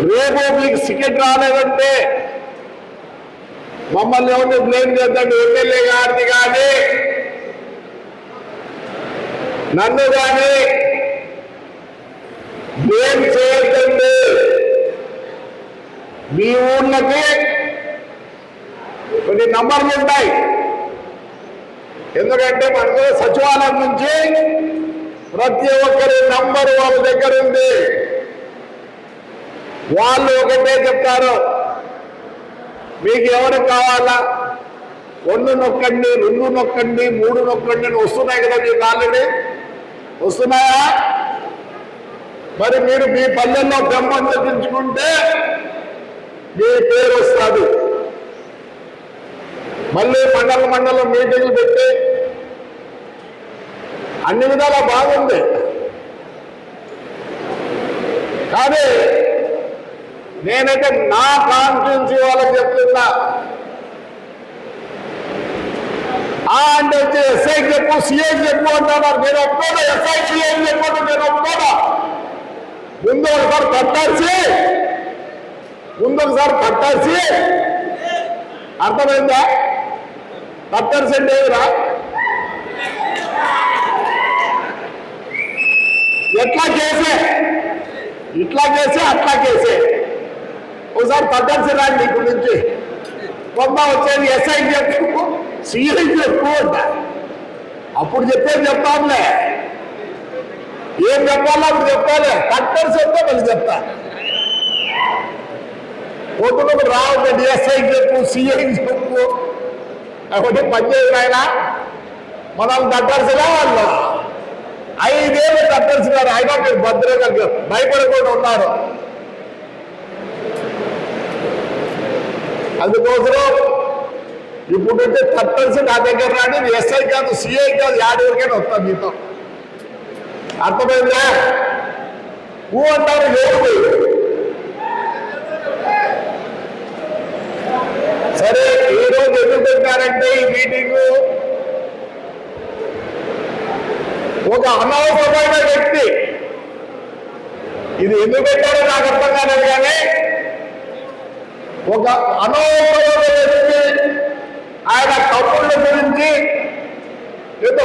రేపు మీకు టికెట్ రాలేదంటే మమ్మల్ని ఎవరిని బ్లేమ్ చేద్దండి, ఎమ్మెల్యే గారిని కానీ నన్ను కానీ బ్లేమ్ చేయొద్దండి. మీ ఊళ్ళకి కొన్ని నంబర్లు ఉంటాయి. ఎందుకంటే మనకు సచివాలయం నుంచి ప్రతి ఒక్కరి నంబరు వాళ్ళ దగ్గర ఉంది. వాళ్ళు ఒకటే చెప్తారు, మీకు ఎవరికి కావాలా, 1 నొక్కండి, 2 నొక్కండి, 3 నొక్కండి అని వస్తున్నాయి కదా మీకు ఆల్రెడీ వస్తున్నాయా? మరి మీరు మీ పల్లెల్లో బ్రహ్మం తెప్పించుకుంటే మీ పేరు వస్తుంది. మళ్ళీ మండలం మీటింగ్లు పెట్టి అన్ని విధాలా బాగుంది. కానీ నేనైతే నా కాన్స్టిట్యున్సీ వాళ్ళకి చెప్తున్నా, అంటే వచ్చి ఎస్ఐకి చెప్పు, సిఐకి చెప్పు అంటున్నారు. నేను ఒప్పుకోను. ఎస్ఐ సిఐకి చెప్పు నేను ఒప్పుకోను. ముందు ఒకసారి కట్టాల్సి అర్థమైందా? కట్టాల్సి అంటే ఏమిరా? ఇట్లా చేసే అట్లా చేసే ఒకసారి కట్టాల్సి రాండి. ఇప్పుడు నుంచి కొంత వచ్చేది ఎస్ఐకి చెప్పు, సిఐకి చెప్పు అంట. అప్పుడు చెప్తానులే, ఏం చెప్పాలో అప్పుడు చెప్పాలి. కట్టర్స్ వస్తే మళ్ళీ చెప్తా. పొద్దునకు రావద్దండి, ఎస్ఐకి చెప్పు, సిఐకి చెప్పు, ఒకటి పనిచేయదు ఆయన. మనం కట్టర్స్గా వాళ్ళు 5 ఏళ్ళు కట్టర్స్ గారు అయినా మీరు భద్రంగా భయపడకుండా ఉన్నారు. అందుకోసం ఇప్పుడు నుంచి కట్టర్స్ నా దగ్గర రాని, ఎస్ఐ కాదు, సిఐ కాదు, 7 వరకైనా వస్తాను మీతో. అర్థమైందా? అంటారు లేదు. సరే, ఈరోజు ఎందుకు పెట్టారంటే ఈ మీటింగు, ఒక అనవసరమైన వ్యక్తి, ఇది ఎందుకు పెట్టారో నాకు అర్థం కాలేదు, కానీ ఒక అనవసరమైన వ్యక్తి ఆయన తప్పుల గురించి ఏదో